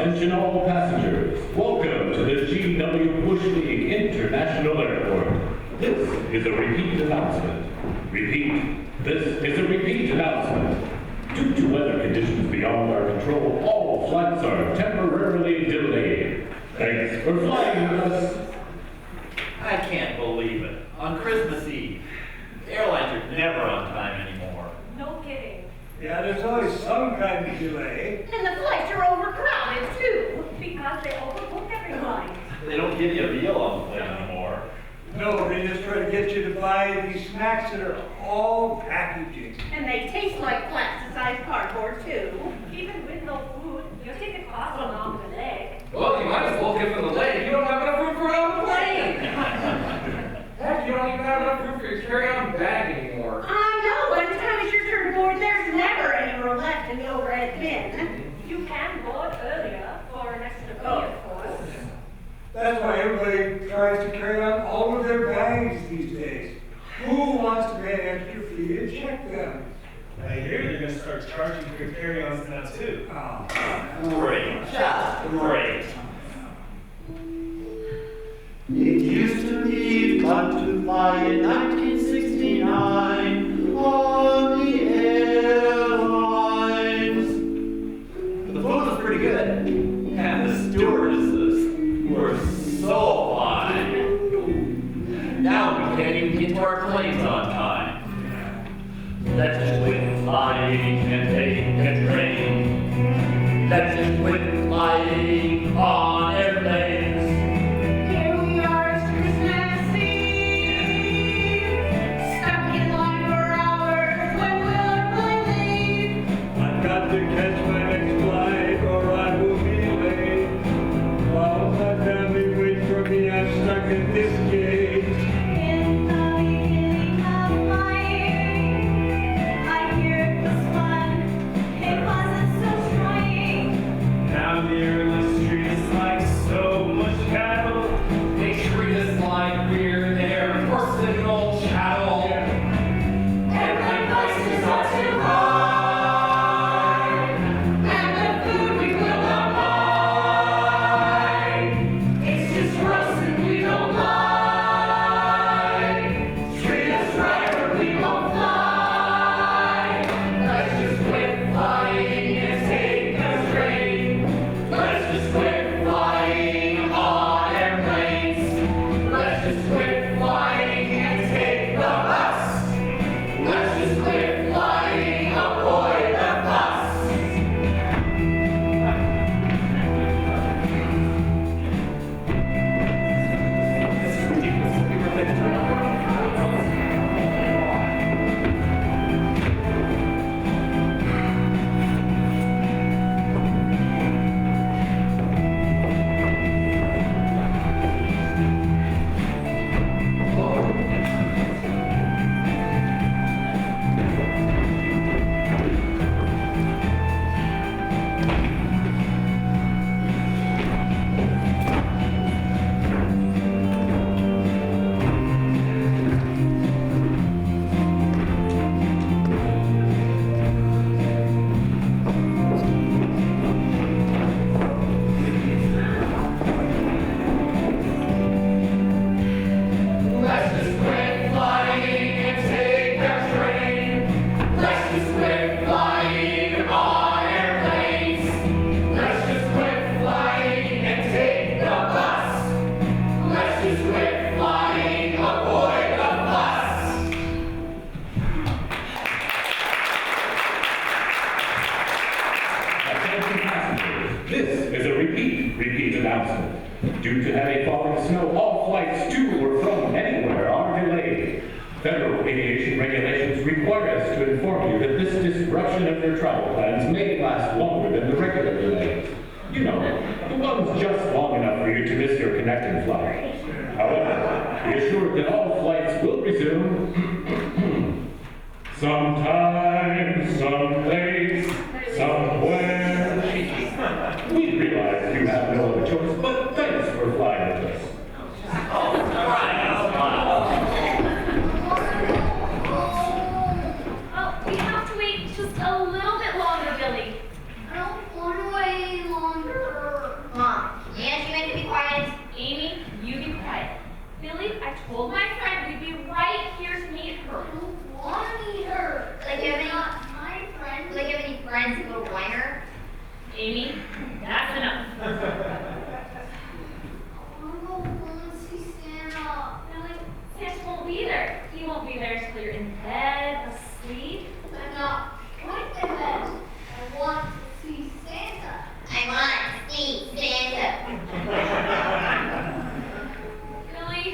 Attention all passengers. Welcome to the G.W. Bush League International Airport. This is a repeat announcement. Repeat. This is a repeat announcement. Due to weather conditions beyond our control, all flights are temporarily delayed. Thanks for flying with us. I can't believe it. On Christmas Eve, airlines are never on time anymore. No kidding. Yeah, there's always some kind of delay. And the flights are overcrowded too, because they overbook everyone. They don't give you a meal on the plane anymore. No, they just try to get you to buy these snacks that are all packaging. And they taste like plasticized cardboard too. Even with no food, your ticket costs an arm and a leg. Well, you might as well give them the leg. You don't have enough room for it on the plane. Heck, you don't even have enough room for your carry-on bag anymore. I know, by the time it's your turn to board, there's never any room left in the overhead bin. You can board earlier for an extra fee, of course. That's why everybody tries to carry on all of their bags these days. Who wants to pay an extra fee to check them? I hear they're going to start charging for your carry-ons now too. Great. Just great. It used to be fun to fly in 1969 on the airlines. The food was pretty good. And the stewardesses were so fine. Now we can't even get to our planes on time. Let's just quit flying and take a train. Let's just quit flying on airplanes. Here we are, it's Christmas Eve. Stuck in line for hours. When will our plane leave? I've got to catch my next flight or I will be late. While my family waits for me, I'm stuck at this gate. In the beginning of my year, I hear it was fun. It wasn't so trying. Now the airless street is like so much cattle. They treat us like we're their personal chattel. Airplane prices are too high, and the food we will not buy. It's just gross and we don't like. Treat us right or we won't fly. Let's just quit flying and take a train. Let's just quit flying on airplanes. Let's just quit flying and take the bus. Let's just quit flying, avoid the bus. Let's just quit flying and take a train. Let's just quit flying on airplanes. Let's just quit flying and take the bus. Let's just quit flying, avoid the bus. Attention passengers. This is a repeat announcement. Due to heavy falling snow, all flights to or from anywhere are delayed. Federal aviation regulations require us to inform you that this disruption of your travel plans may last longer than the regular delays. You know, the ones just long enough for you to miss your connecting flight. However, be assured that all flights will resume sometime, someplace, somewhere. We realize you have no other choice, but thanks for flying with us. Oh, we have to wait just a little bit longer, Billy. I don't want to wait longer. That's enough. Really, Santa won't be there. He won't be there until you're in bed, asleep. I'm not quite in bed. I want to see Santa. I want to see Santa. Really,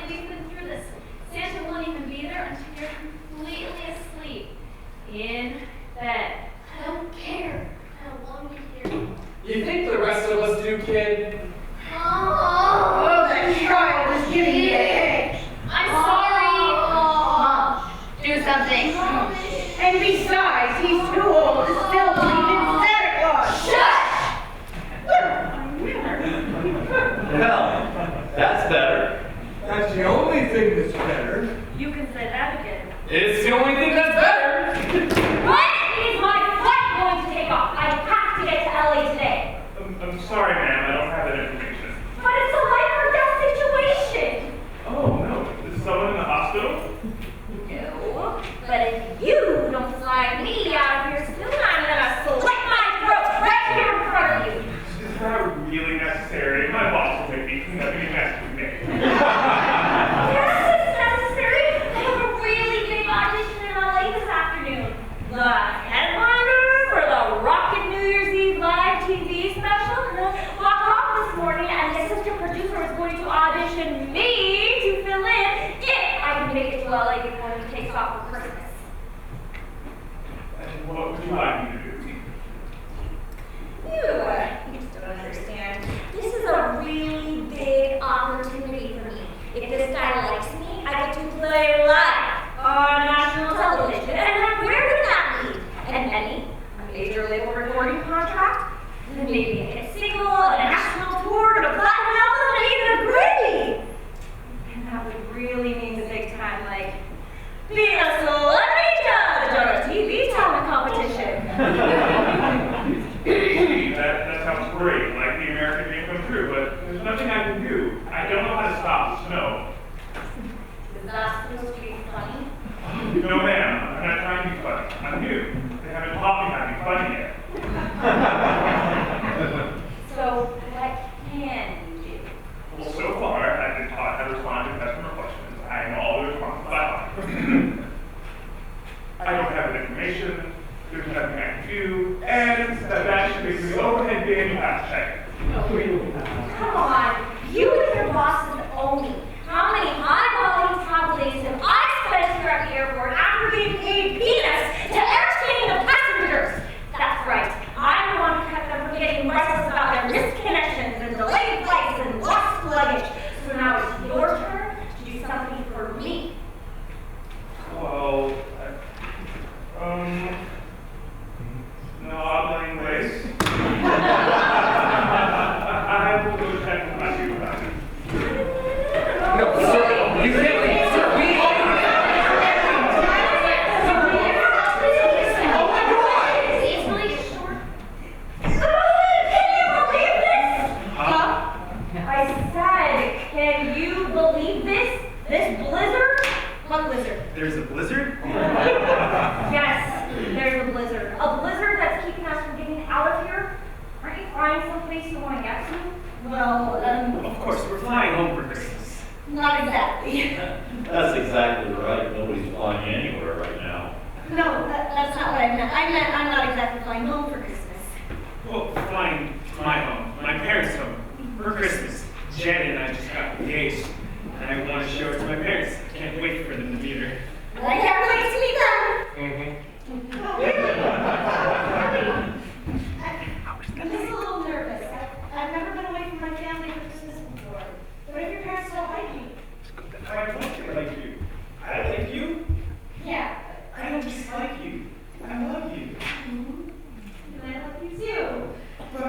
we've been through this. Santa won't even be there until you're completely asleep. In bed. I don't care. I don't want to hear. You think the rest of us do, kid? Oh, that child is giving me a headache. I'm sorry. Mom, do something. And besides, he's too old to still believe in Santa Claus. Shut! Well, that's better. That's the only thing that's better. You can say that again. It's the only thing that's better. When is my flight going to take off? I have to get to LA today. I'm sorry, ma'am. I don't have that information. But it's a life or death situation. Oh, no. Is someone in the hospital? No. But if you don't fly me out of here soon, I'm gonna slit my throat right here in front of you. Is that really necessary? My boss will make me clean up any mess we make. Yes, it's necessary. I have a really big audition in LA this afternoon. The headliner for the Rockin' New Year's Eve live TV special. Walked off this morning, and the assistant producer is going to audition me to fill in if I can make it to LA before he takes off for Christmas. And what would you like me to do? You just don't understand. This is a really big opportunity for me. If this guy likes me, I get to play live on national television. And where would that lead? An Emmy, a major label recording contract, then maybe a hit single, a national tour, and a platinum album, and even a Grammy. And that would really mean the big time, like being a celebrity judge on a TV talent competition. That sounds great, like the American dream come true, but there's nothing I can do. I don't know how to stop the snow. Is that supposed to be funny? No, ma'am, I'm not trying to be funny. I'm new. They haven't taught me how to be funny yet. So, what can you do? Well, so far, I've been taught how to respond to customer questions. I know all the responses I like. I don't have the information, there's nothing I can do, and that should be the overhead bin you have to check. Come on, you and your bosses owe me. How many high-quality travel days have I spent here at the airport after being paid peanuts to entertain the passengers? That's right. I'm the one who kept them from getting restless about their missed connections and delayed flights and lost luggage. So now it's your turn to do something for me. Well, no odd ways. I will go check with my supervisor. No, sir, you can't leave. Sir, It's really short. Can you believe this? Huh? I said, can you believe this? This blizzard? What blizzard? There's a blizzard? Yes, there's a blizzard. A blizzard that's keeping us from getting out of here. Aren't you flying someplace you want to get to? Well, Of course, we're flying home for Christmas. not exactly. That's exactly right. Nobody's flying anywhere right now. No, that's not what I meant. I meant I'm not exactly flying home for Christmas. Well, flying to my home, my parents' home, for Christmas. Janet and I just got engaged, and I want to show her to my parents. I can't wait for them to meet her. I can't wait to meet them. I'm just a little nervous. I've never been away from my family for Christmas before. What if your parents don't like me? I don't like you. I like you. Yeah. I don't just like you. I love you. And I love you too. But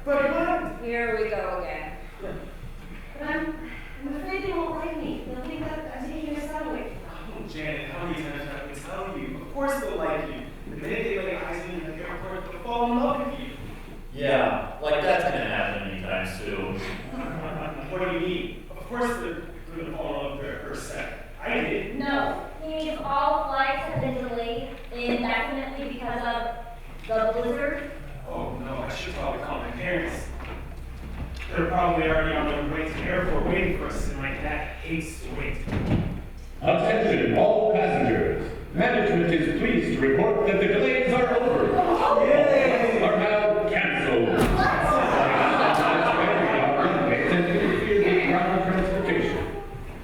what? Here we go again. But I'm afraid they won't like me. They'll think that I'm taking their son away from them. Oh, Janet, how many times do I have to tell you? Of course they'll like you. The minute they lay eyes on you at the airport, they'll fall in love with you. Yeah, like that's gonna happen anytime soon. What do you mean? Of course they're gonna fall in love with her at first sight. I did. No, he means all flights have been delayed indefinitely because of the blizzard. Oh no, I should probably parents. They're probably already on their way to the airport waiting for us, and my dad hates to wait. Attention, all passengers. Management is pleased to report that the delays are over. Flights are now canceled. And interfere with ground transportation.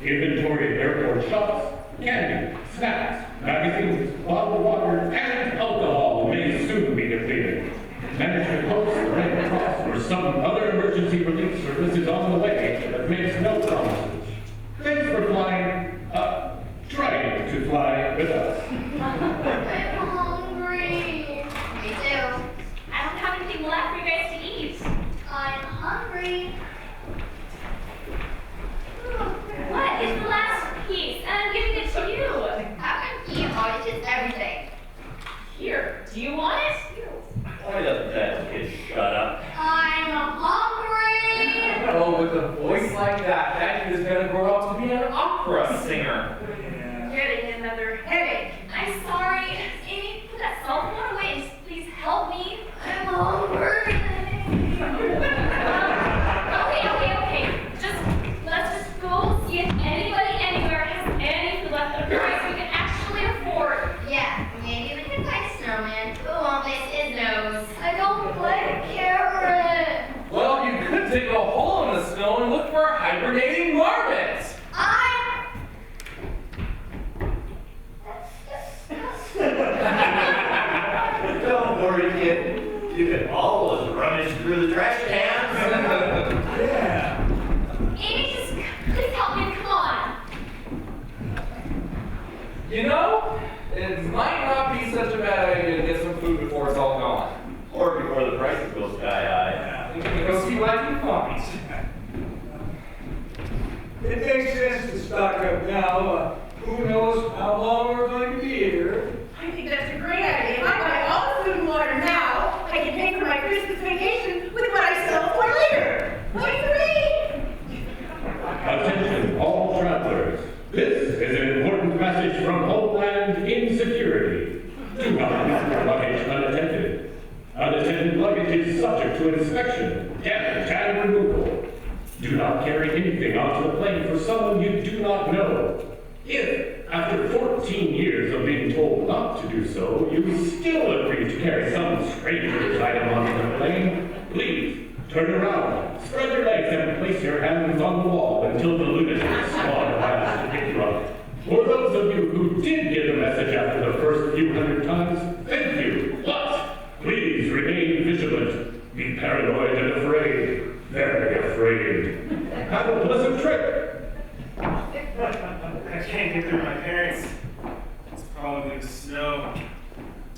Inventory of airport shops, candy, snacks, magazines, bottled water, and alcohol may soon be depleted. Management hopes the Red Cross or some other emergency relief service is on the way, but makes no promises. Thanks for flying, trying to fly with us. I'm hungry. Me too. I don't have anything left for you guys to eat. I'm hungry. What is the last piece? I'm giving it to you. Haven't eaten all, it's just everything. Here, do you want it? Why doesn't that kid shut up? I'm hungry. Oh, with a voice like that, that kid is gonna grow up to be an opera singer. Getting another headache. I'm sorry. Amy, put that cell phone away and please help me. I'm hungry. Okay. Let's just go see if anybody anywhere has any food left at a price we can actually afford. Yeah, maybe we can find snowman who won't miss his nose. I don't like carrot. Well, you could dig a hole in the snow and look for a hibernating marmot. Don't worry, kid. You can always rummage through the trash cans. Yeah. Amy, just please help me. Come on. You know, it might not be such a bad idea to get some food before it's all gone. Or before the prices go sky high. You can go see what you find. It makes sense to stock up now. Who knows how long we're going to be here? I think that's a great idea. If I buy all the food and water now, I can pay for my Christmas vacation with what I sell for later. Wait for me. Attention, all travelers. This is an important message from Homeland Insecurity. Do not leave your luggage unattended. Unattended luggage is subject to inspection, damage, and removal. Do not carry anything onto the plane for someone you do not know. If, after 14 years of being told not to do so, you still agree to carry some stranger's item onto the plane, please turn around, spread your legs, and place your hands on the wall until the lunatic squad arrives to pick you up. For those of you who did get the message after the first few hundred times, thank you. But please remain vigilant. Be paranoid and afraid. Very afraid. Have a pleasant trip. I can't get through my parents. It's probably the snow.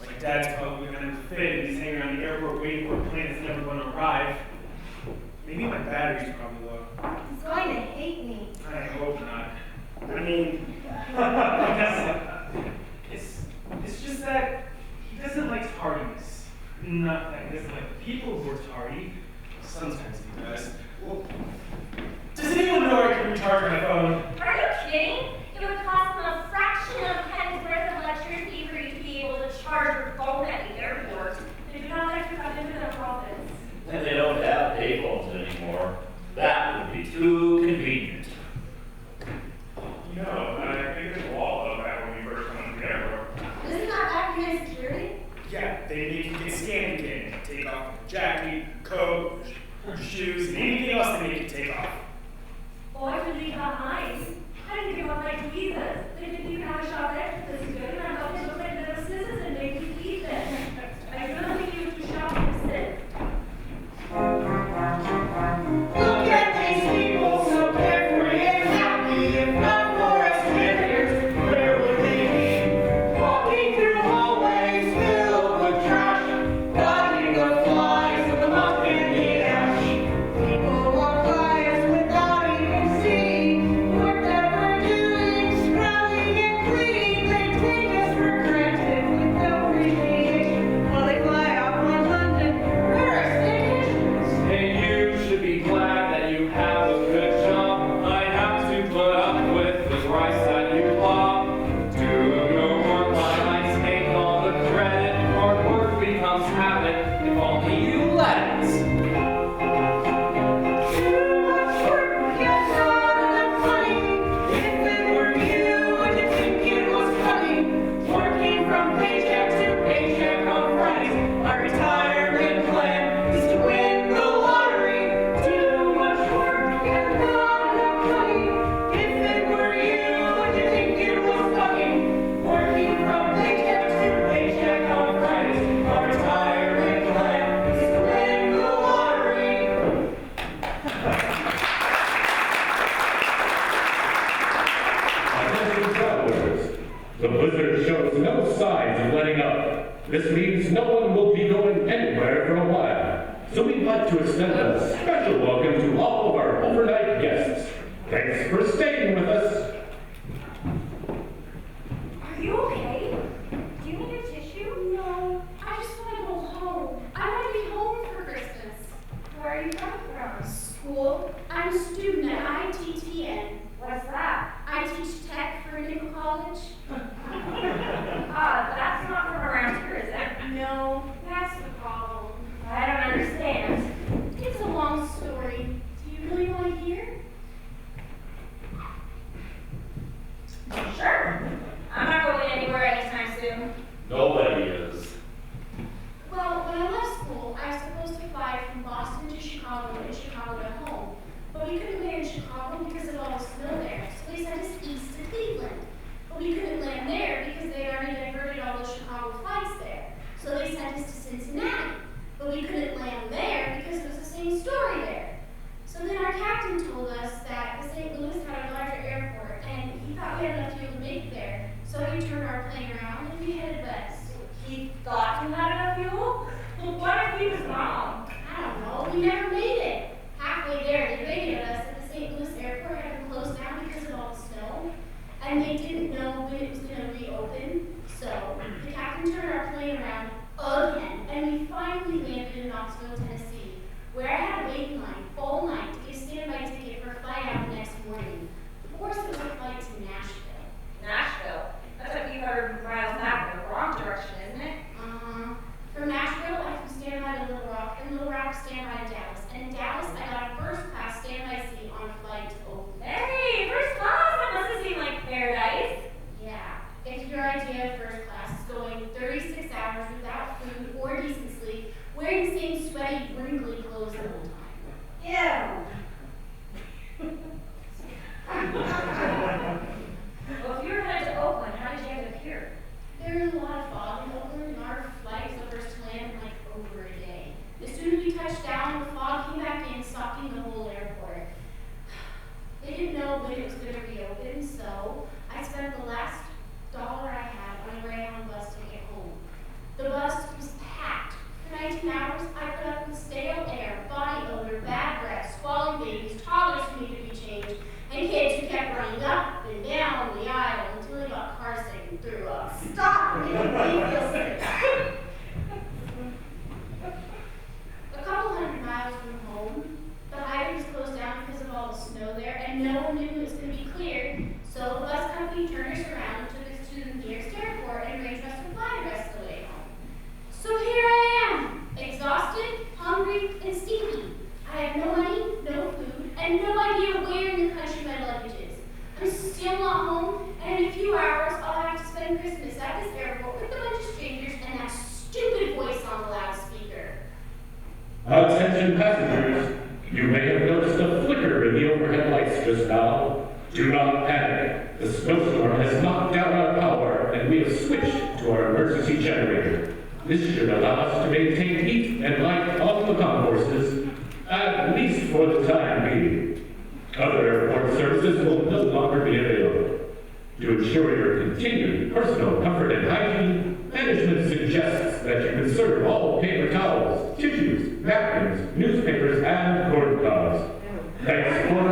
My dad's probably gonna fit and he's hanging around the airport waiting for a plane that's never gonna arrive. Maybe my battery's probably low. He's going to hate me. I hope not. I mean, it's just that he doesn't like tardiness. Not that he doesn't like people who are tardy. Sometimes he does. Well, does anyone know where I can recharge my phone? Are you kidding? It would cost them a fraction of a penny's worth of electricity for you to be able to charge your phone at the airport. They do not like to cut into their profits. And they don't have payphones anymore. That would be too convenient. You know, I think there's a wall of that when we first went to the airport. Isn't that Afghanistan security? Yeah, they make you get scanned again. Take off your jacket, coat, your shoes, and anything else they make you take off. Or I could leave behind. I didn't give up my visas. They didn't even have a shop there. This is good, and I'm going to look like little scissors and make you eat them. I really think you should shop instead. Look at these people so carefree and happy. If not for us strangers, where would they be? Walking through hallways filled with trash, dodging the flies and the muck and the ash. People walk by us without even seeing what they're doing, scratching are you coming from? School. I'm a student at ITTN. What's that? I teach tech for a nickel college. That's not from around here, is it? No, that's the problem. I don't understand. It's a long story. Do you really want to hear? Sure. I'm not going anywhere anytime soon. Nobody is. Well, when I left school, I was supposed to fly from Boston to Chicago and Chicago to home. But we couldn't land in Chicago because of all the snow there, so they sent us east to Cleveland. But we couldn't land there because they already diverted all those Chicago flights there. So they sent us to Cincinnati. But we couldn't land there because it was the same story there. So then our captain told us that the St. Louis had a larger airport, and he thought we had enough fuel to make it there. So he turned our plane around and we headed west. He thought you had enough fuel? What if he was wrong? I don't know, we never made it. Halfway there, they radioed us that the St. Louis airport had been closed down because of all the snow, and they didn't know when it was going to reopen. So the captain turned our plane around again, and we finally landed in Knoxville, Tennessee, where I had a waiting line all night to get a standby ticket for a flight out the next morning. Of course, it was a flight to Nashville. Nashville? That's a few hundred miles back in the wrong direction, isn't it? From Nashville, I can stand by to Little Rock, and Little Rock stand by to Dallas. And in Dallas, I got a first-class standby seat on a flight to Oakland. Hey, first class! That must seem like paradise. Yeah, if your idea of first class is going 36 hours without food or decent sleep, wearing the same sweaty, wrinkly clothes the whole time. Ew. Well, if you were headed to Oakland, how did you end up here? There was a lot of fog in Oakland, and our flight was the first to land in like over a day. As soon as we touched down, the fog came back in, stocking the whole airport. They didn't know when it was going to reopen, so I spent the last dollar I had on a Greyhound bus to get home. The bus was packed. For 19 hours, I put up with stale air, body odor, bad breath, squalling babies, toddlers who needed to be changed, and kids who kept running up and down the aisle until they got car sick and threw up. Stop! It made me feel sick. A couple hundred miles from home, the highway was closed down because of all the snow there, and no one knew it was going to be cleared, so the bus company turned us around, took us to the nearest airport, and arranged us to fly the rest of the way home. So here I am, exhausted, hungry, and stinky. I have no money, no food, and no idea where in the country my luggage is. I'm still not home, and in a few hours I'll have to spend Christmas at this airport with a bunch of strangers and that stupid voice on the loudspeaker. Attention passengers, you may have noticed a flicker in the overhead lights just now. Do not panic. The snowstorm has knocked down our power, and we have switched to our emergency generator. This should allow us to maintain heat and light on the concourses, at least for the time being. Other airport services will no longer be available. To ensure your continued personal comfort and hygiene, management suggests that you conserve all paper towels, tissues, napkins, newspapers, and corn cobs. Thanks for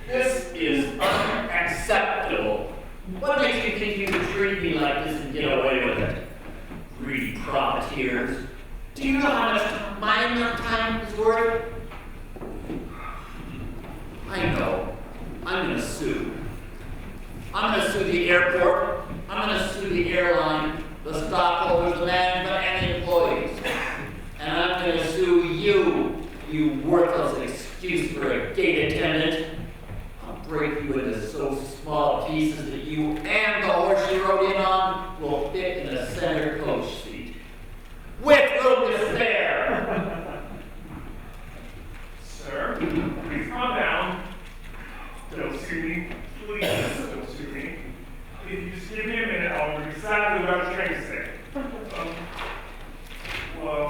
This is unacceptable. What makes you think you can treat me like this and get away with it? Greedy profiteers. Do you know how much my time is worth? I know. I'm gonna sue. I'm gonna sue the airport. I'm gonna sue the airline, the stockholders, the management, and the employees. And I'm gonna sue you, you worthless excuse for a gate attendant. I'll break you into so small pieces that you and the horse you rode in on will fit in the center coach seat. With room to spare! Sir, please calm down. Don't sue me. Please don't sue me. If you just give me a minute, I'll remember exactly what I was trying to say. Well,